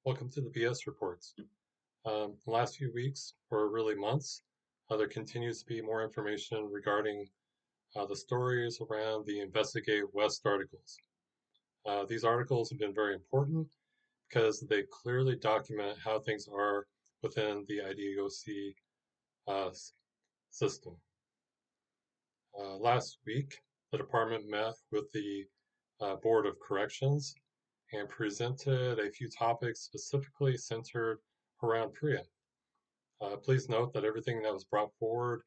Welcome to the BS reports. The last few weeks, or really months, there continues to be more information regarding the stories around the Investigate West articles. These articles have been very important because they clearly document how things are within the IDOC system. Last week, the department met with the Board of Corrections and presented a few topics specifically centered around PREA. Please note that everything that was brought forward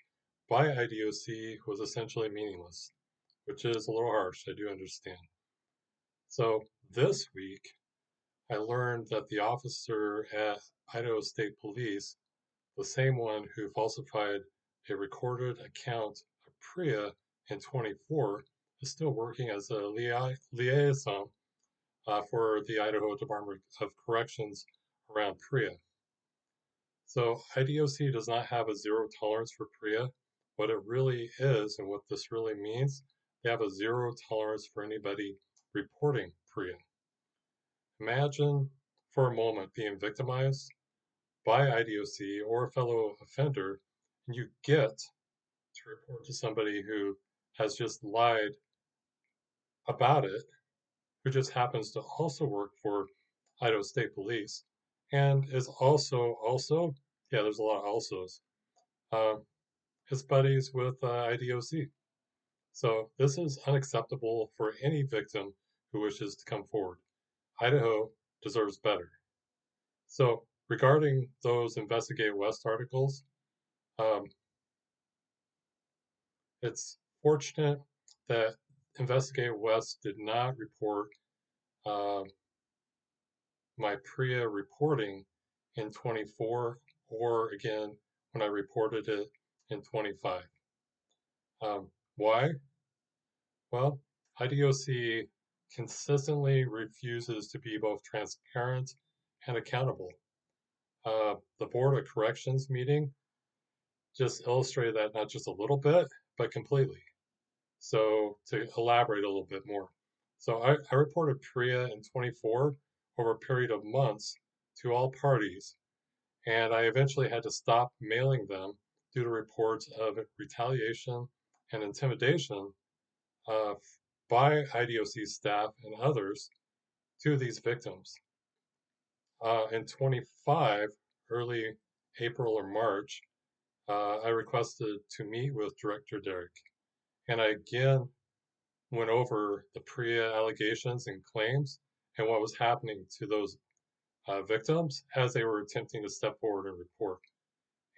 by IDOC was essentially meaningless, which is a little harsh, I do understand. So this week, I learned that the officer at Idaho State Police, the same one who falsified a recorded account of PREA in 24, is still working as a liaison for the Idaho Department of Corrections around PREA. So IDOC does not have a zero tolerance for PREA. What it really is and what this really means, they have a zero tolerance for anybody reporting PREA. Imagine for a moment being victimized by IDOC or a fellow offender, and you get to report to somebody who has just lied about it, who just happens to also work for Idaho State Police, and is also, yeah, there's a lot of alsos, his buddies with IDOC. So this is unacceptable for any victim who wishes to come forward. Idaho deserves better. So regarding those Investigate West articles, um, it's fortunate that Investigate West did not report uh, my PREA reporting in 24 or again when I reported it in 25. Why? Well, IDOC consistently refuses to be both transparent and accountable. The Board of Corrections meeting just illustrated that not just a little bit, but completely. So to elaborate a little bit more. So I reported PREA in 24 over a period of months to all parties, and I eventually had to stop mailing them due to reports of retaliation and intimidation uh, by IDOC staff and others to these victims. In 25, early April or March, I requested to meet with Director Derrick, and I again went over the PREA allegations and claims and what was happening to those victims as they were attempting to step forward and report.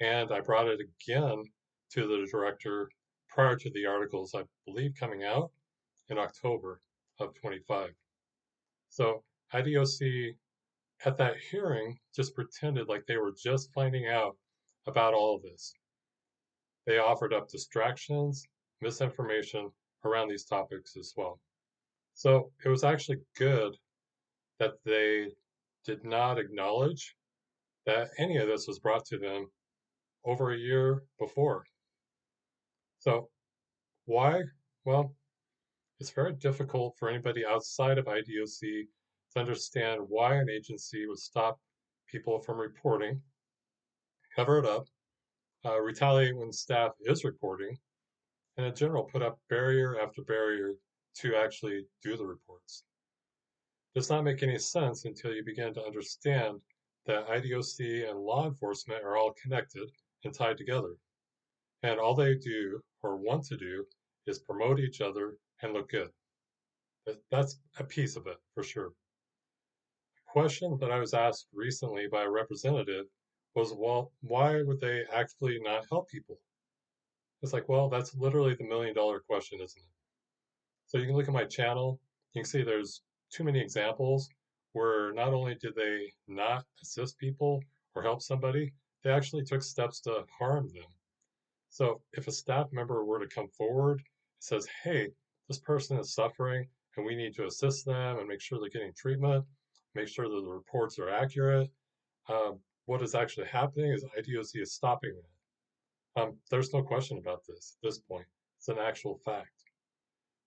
And I brought it again to the director prior to the articles, I believe, coming out in October of 25. So IDOC at that hearing just pretended like they were just finding out about all of this. They offered up distractions, misinformation around these topics as well. So it was actually good that they did not acknowledge that any of this was brought to them over a year before. So why? Well, it's very difficult for anybody outside of IDOC to understand why an agency would stop people from reporting, cover it up, retaliate when staff is reporting, and in general put up barrier after barrier to actually do the reports. It does not make any sense until you begin to understand that IDOC and law enforcement are all connected and tied together. And all they do or want to do is promote each other and look good. That's a piece of it for sure. A question that I was asked recently by a representative was, well, why would they actually not help people? It's like, well, that's literally the $1 million question, isn't it? So you can look at my channel, you can see there's too many examples where not only did they not assist people or help somebody, they actually took steps to harm them. So if a staff member were to come forward and says, hey, this person is suffering and we need to assist them and make sure they're getting treatment, make sure that the reports are accurate, what is actually happening is IDOC is stopping that. There's no question about this at this point. It's an actual fact.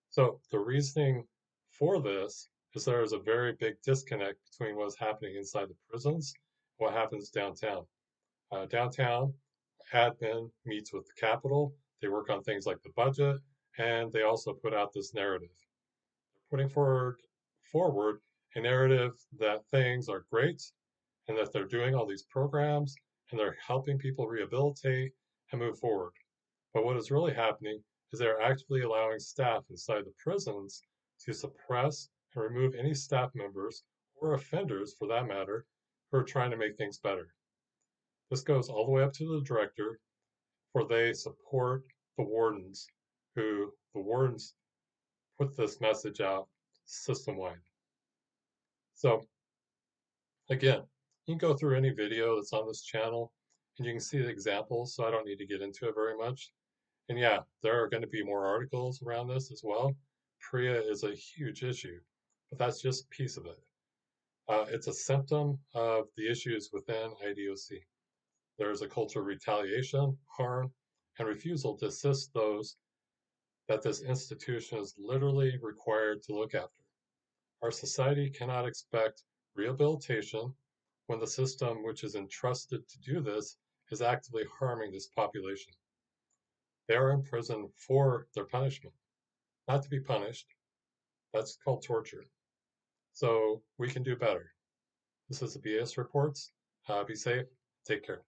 So the reasoning for this is there is a very big disconnect between what's happening inside the prisons and what happens downtown. Downtown, admin meets with the Capitol. They work on things like the budget, and they also put out this narrative. They're putting forward a narrative that things are great and that they're doing all these programs and they're helping people rehabilitate and move forward. But what is really happening is they're actively allowing staff inside the prisons to suppress and remove any staff members or offenders, for that matter, who are trying to make things better. This goes all the way up to the director, for they support the wardens, who the wardens put this message out system wide. So, again, you can go through any video that's on this channel and you can see the examples, so I don't need to get into it very much. And yeah, there are going to be more articles around this as well. PREA is a huge issue, but that's just a piece of it. It's a symptom of the issues within IDOC. There is a culture of retaliation, harm, and refusal to assist those that this institution is literally required to look after. Our society cannot expect rehabilitation when the system which is entrusted to do this is actively harming this population. They are in prison for their punishment, not to be punished. That's called torture. So we can do better. This is the BS Reports. Be safe. Take care.